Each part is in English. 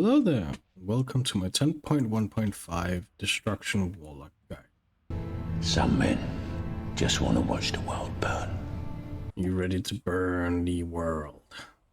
Hello there, welcome to my 10.1.5 Destruction Warlock guide. Some men just want to watch the world burn. You ready to burn the world?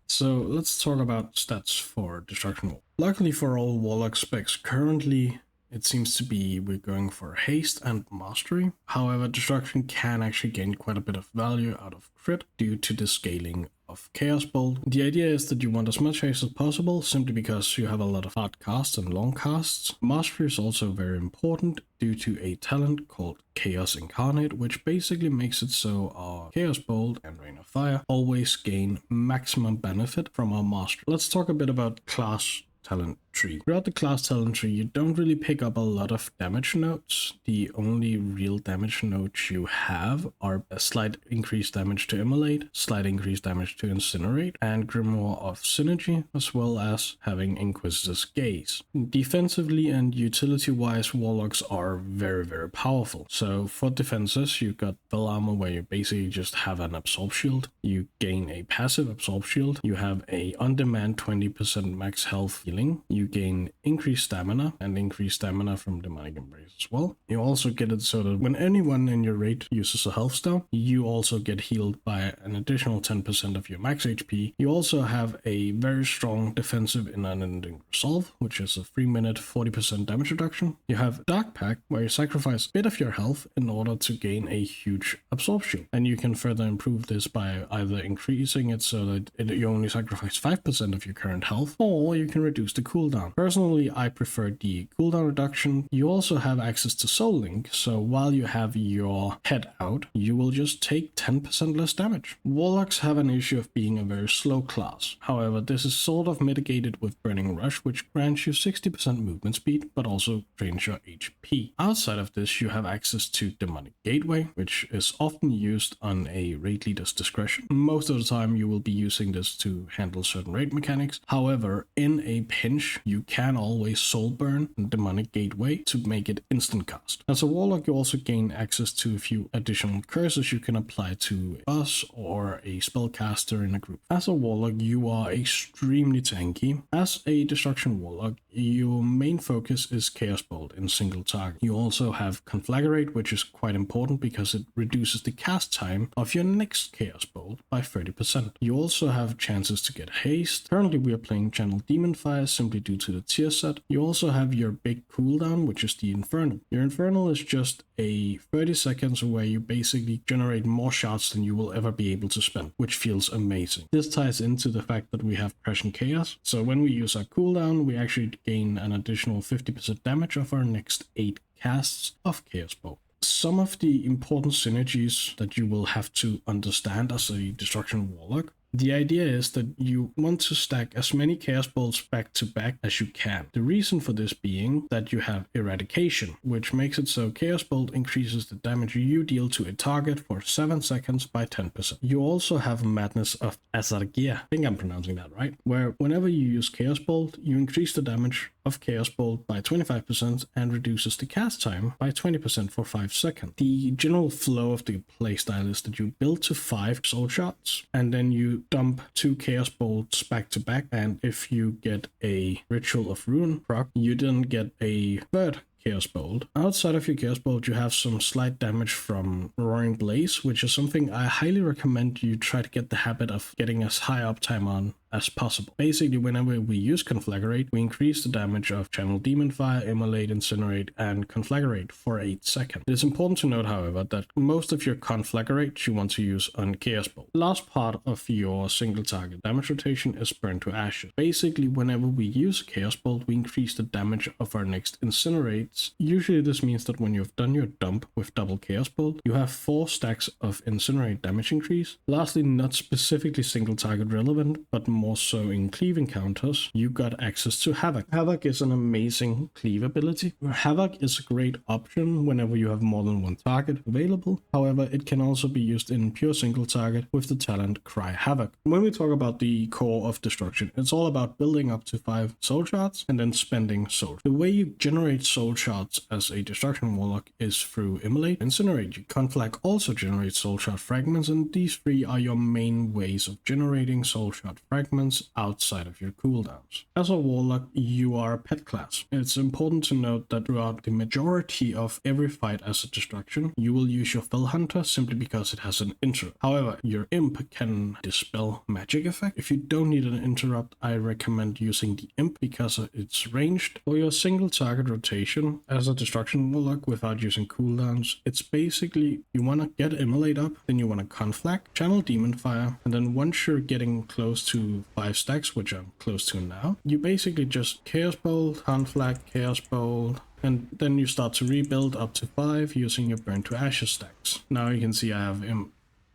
So let's talk about stats for Destruction Warlock. Luckily for all Warlock specs currently, it seems to be we're going for haste and mastery. However, Destruction can actually gain quite a bit of value out of crit due to the scaling of Chaos Bolt. The idea is that you want as much haste as possible simply because you have a lot of hard casts and long casts. Mastery is also very important due to a talent called Chaos Incarnate, which basically makes it so our Chaos Bolt and Rain of Fire always gain maximum benefit from our mastery. Let's talk a bit about class talent tree. Throughout the class talent tree, you don't really pick up a lot of damage nodes. The only real damage nodes you have are a slight increased damage to Immolate, slight increased damage to Incinerate, and Grimoire of Synergy, as well as having Inquisitor's Gaze. Defensively and utility-wise, Warlocks are very powerful. So for defenses, you've got Bell Armor, where you basically just have an Absorb Shield. You gain a passive Absorb Shield. You have a on-demand 20% max health healing. You gain increased stamina and increased stamina from Demonic Embrace as well. You also get it so that when anyone in your raid uses a health stone, you also get healed by an additional 10% of your max HP. You also have a very strong defensive in Unending Resolve, which is a 3-minute 40% damage reduction. You have Dark Pact, where you sacrifice a bit of your health in order to gain a huge absorption. And you can further improve this by either increasing it so that you only sacrifice 5% of your current health, or you can reduce the cooldown. Personally, I prefer the cooldown reduction. You also have access to Soul Link, so while you have your head out, you will just take 10% less damage. Warlocks have an issue of being a very slow class. However, this is sort of mitigated with Burning Rush, which grants you 60% movement speed, but also drains your HP. Outside of this, you have access to Demonic Gateway, which is often used on a raid leader's discretion. Most of the time, you will be using this to handle certain raid mechanics. However, in a pinch, you can always soul burn Demonic Gateway to make it instant cast. As a Warlock, you also gain access to a few additional curses you can apply to a boss or a spellcaster in a group. As a Warlock, you are extremely tanky. As a Destruction Warlock, your main focus is Chaos Bolt in single target. You also have Conflagrate, which is quite important because it reduces the cast time of your next Chaos Bolt by 30%. You also have chances to get haste. Currently, we are playing Channel Demon Fire simply due to the tier set. You also have your big cooldown, which is the Infernal. Your Infernal is just a 30 seconds where you basically generate more shots than you will ever be able to spend, which feels amazing. This ties into the fact that we have Prescient Chaos, so when we use our cooldown, we actually gain an additional 50% damage of our next 8 casts of Chaos Bolt. Some of the important synergies that you will have to understand as a Destruction Warlock. The idea is that you want to stack as many Chaos Bolts back to back as you can. The reason for this being that you have Eradication, which makes it so Chaos Bolt increases the damage you deal to a target for 7 seconds by 10%. You also have Madness of Azargia, I think I'm pronouncing that right, where whenever you use Chaos Bolt, you increase the damage of Chaos Bolt by 25% and reduces the cast time by 20% for 5 seconds. The general flow of the playstyle is that you build to 5 soul shots and then you dump 2 Chaos Bolts back to back, and if you get a Ritual of Ruin proc, you then get a third Chaos Bolt. Outside of your Chaos Bolt, you have some slight damage from Roaring Blaze, which is something I highly recommend you try to get the habit of getting as high uptime on as possible. Basically, whenever we use Conflagrate, we increase the damage of Channel Demon Fire, Immolate, Incinerate, and Conflagrate for 8 seconds. It is important to note, however, that most of your Conflagrate you want to use on Chaos Bolt. Last part of your single target damage rotation is Burn to Ashes. Basically, whenever we use Chaos Bolt, we increase the damage of our next Incinerates. Usually this means that when you've done your dump with double Chaos Bolt, you have 4 stacks of Incinerate damage increase. Lastly, not specifically single target relevant, but more so in cleave encounters, you got access to Havoc. Havoc is an amazing cleave ability. Havoc is a great option whenever you have more than one target available. However, it can also be used in pure single target with the talent Cry Havoc. When we talk about the core of Destruction, it's all about building up to 5 soul shards and then spending soul. The way you generate soul shards as a Destruction Warlock is through Immolate, Incinerate. Conflag also generates soul shard fragments, and these 3 are your main ways of generating soul shard fragments fragments outside of your cooldowns. As a Warlock, you are a pet class. It's important to note that throughout the majority of every fight as a Destruction, you will use your Fell Hunter simply because it has an interrupt. However, your Imp can dispel magic effect. If you don't need an interrupt, I recommend using the Imp because it's ranged. For your single target rotation as a Destruction Warlock without using cooldowns, it's basically you want to get Immolate up, then you want to Conflag, channel Demon Fire, and then once you're getting close to 5 stacks, which I'm close to now, you basically just Chaos Bolt, Conflag, Chaos Bolt, and then you start to rebuild up to 5 using your Burn to Ashes stacks. Now you can see I have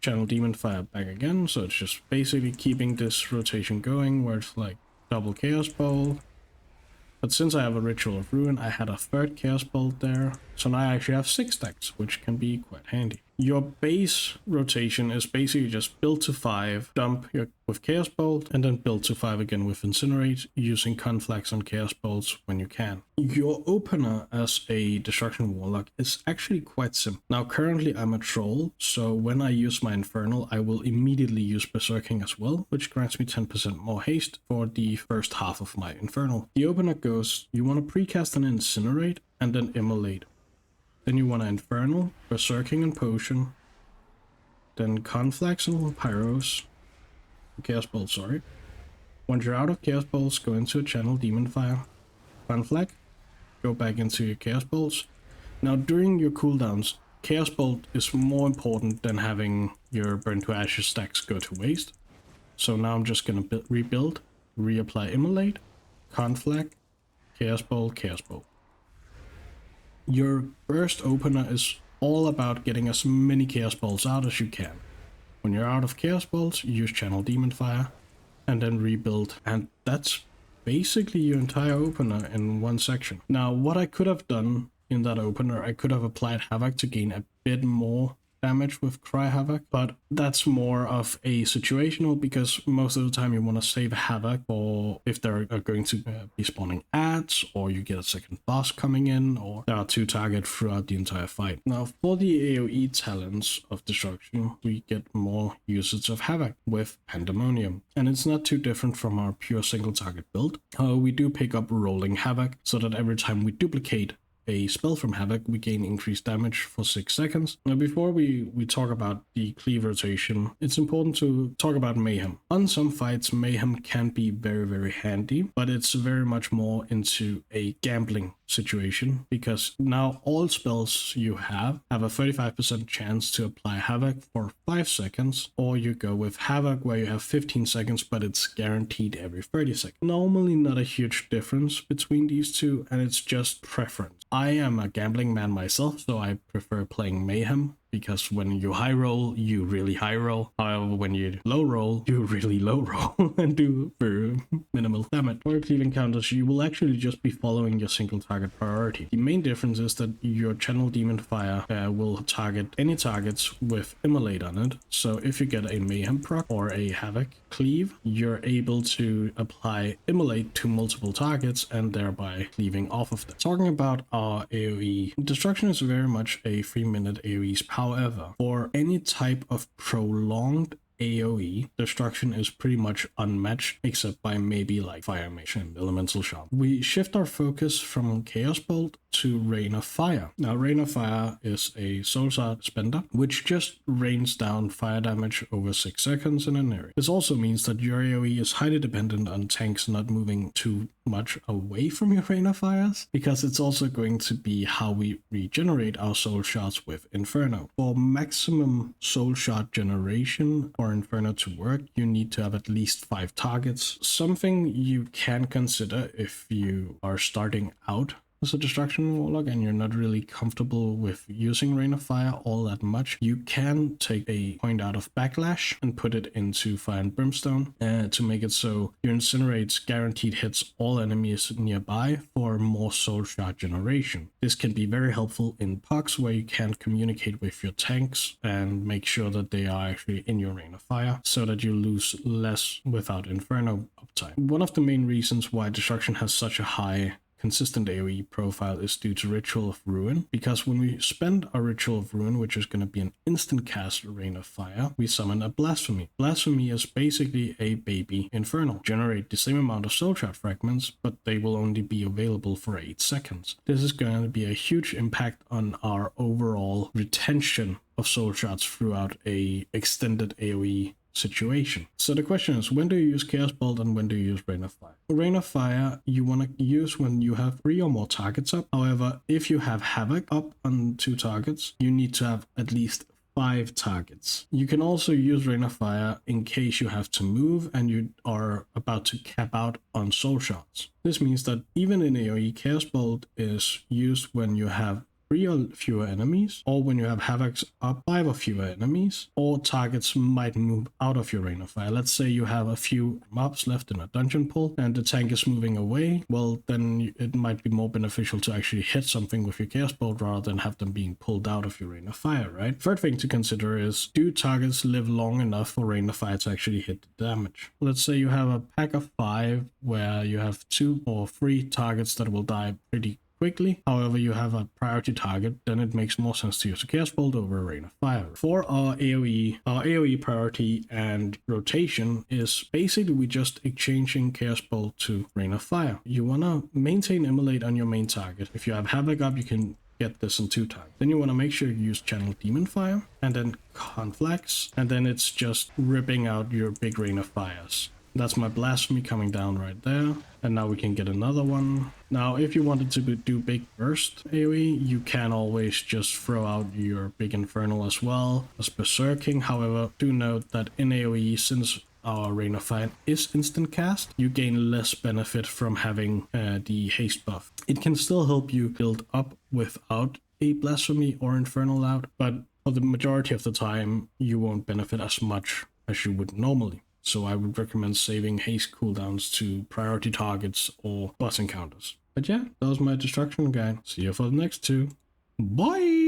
channel Demon Fire back again, so it's just basically keeping this rotation going where it's like double Chaos Bolt. But since I have a Ritual of Ruin, I had a third Chaos Bolt there, so now I actually have 6 stacks, which can be quite handy. Your base rotation is basically just build to 5, dump with Chaos Bolt, and then build to 5 again with Incinerate, using Conflags on Chaos Bolts when you can. Your opener as a Destruction Warlock is actually quite simple. Now currently I'm a Troll, so when I use my Infernal, I will immediately use Berserking as well, which grants me 10% more haste for the first half of my Infernal. The opener goes, you want to precast an Incinerate, and then Immolate. Then you want to Infernal, Berserking and Potion, then Conflags and Pyros, Chaos Bolt, sorry. Once you're out of Chaos Bolts, go into a channel Demon Fire, Conflag, go back into your Chaos Bolts. Now during your cooldowns, Chaos Bolt is more important than having your Burn to Ashes stacks go to waste. So now I'm just going to rebuild, reapply Immolate, Conflag, Chaos Bolt, Chaos Bolt. Your burst opener is all about getting as many Chaos Bolts out as you can. When you're out of Chaos Bolts, use channel Demon Fire, and then rebuild. And that's basically your entire opener in one section. Now, what I could have done in that opener, I could have applied Havoc to gain a bit more damage with Cry Havoc, but that's more of a situational because most of the time you want to save Havoc for if there are going to be spawning ads, or you get a second boss coming in, or there are 2 targets throughout the entire fight. Now for the AoE talents of Destruction, we get more usage of Havoc with Pandemonium, and it's not too different from our pure single target build. We do pick up Rolling Havoc so that every time we duplicate a spell from Havoc, we gain increased damage for 6 seconds. Now before we talk about the Cleave rotation, it's important to talk about Mayhem. On some fights, Mayhem can be very, very handy, but it's very much more into a gambling situation because now all spells you have a 35% chance to apply Havoc for 5 seconds, or you go with Havoc where you have 15 seconds, but it's guaranteed every 30 seconds. Normally not a huge difference between these two, and it's just preference. I am a gambling man myself, so I prefer playing Mayhem because when you high roll, you really high roll. However, when you low roll, you really low roll and do very minimal damage. For Cleave encounters, you will actually just be following your single target priority. The main difference is that your channel Demon Fire will target any targets with Immolate on it. So if you get a Mayhem proc or a Havoc Cleave, you're able to apply Immolate to multiple targets and thereby cleaving off of them. Talking about our AoE, Destruction is very much a 3-minute AoE. However, for any type of prolonged AoE, Destruction is pretty much unmatched, except by maybe like Fire Mage and Elemental Shaman. We shift our focus from Chaos Bolt to Rain of Fire. Now, Rain of Fire is a Soul Shard spender, which just rains down fire damage over 6 seconds in an area. This also means that your AoE is highly dependent on tanks not moving too much away from your Rain of Fires, because it's also going to be how we regenerate our Soul Shards with Inferno. For maximum Soul Shard generation or Inferno to work, you need to have at least 5 targets. Something you can consider if you are starting out as a Destruction Warlock and you're not really comfortable with using Rain of Fire all that much, you can take a point out of Backlash and put it into Fire and Brimstone to make it so your Incinerates guaranteed hits all enemies nearby for more Soul Shard generation. This can be very helpful in pucks where you can communicate with your tanks and make sure that they are actually in your Rain of Fire so that you lose less without Inferno uptime. One of the main reasons why Destruction has such a high consistent AoE profile is due to Ritual of Ruin, because when we spend our Ritual of Ruin, which is going to be an instant cast Rain of Fire, we summon a Blasphemy. Blasphemy is basically a baby Infernal. Generate the same amount of soul shard fragments, but they will only be available for 8 seconds. This is going to be a huge impact on our overall retention of soul shards throughout a extended AoE situation. So the question is, when do you use Chaos Bolt and when do you use Rain of Fire? Rain of Fire you want to use when you have 3 or more targets up. However, if you have Havoc up on 2 targets, you need to have at least 5 targets. You can also use Rain of Fire in case you have to move and you are about to cap out on soul shards. This means that even in AoE, Chaos Bolt is used when you have 3 or fewer enemies, or when you have Havocs up 5 or fewer enemies, or targets might move out of your Rain of Fire. Let's say you have a few mobs left in a dungeon pull and the tank is moving away, well then it might be more beneficial to actually hit something with your Chaos Bolt rather than have them being pulled out of your Rain of Fire, right? Third thing to consider is, do targets live long enough for Rain of Fire to actually hit the damage? Let's say you have a pack of 5 where you have 2 or 3 targets that will die pretty quickly. However, you have a priority target, then it makes more sense to use a Chaos Bolt over a Rain of Fire. For our AoE priority and rotation is basically we just exchanging Chaos Bolt to Rain of Fire. You want to maintain Immolate on your main target. If you have Havoc up, you can get this in 2 times. Then you want to make sure you use Channel Demon Fire and then Conflex, and then it's just ripping out your big Rain of Fires. That's my Blasphemy coming down right there. And now we can get another one. Now, if you wanted to do big burst AoE, you can always just throw out your big Infernal as well as Berserking. However, do note that in AoE, since our Rain of Fire is instant cast, you gain less benefit from having the haste buff. It can still help you build up without a Blasphemy or Infernal out, but for the majority of the time, you won't benefit as much as you would normally. So I would recommend saving haste cooldowns to priority targets or boss encounters. But yeah, that was my destruction guide. See you for the next 2. Bye!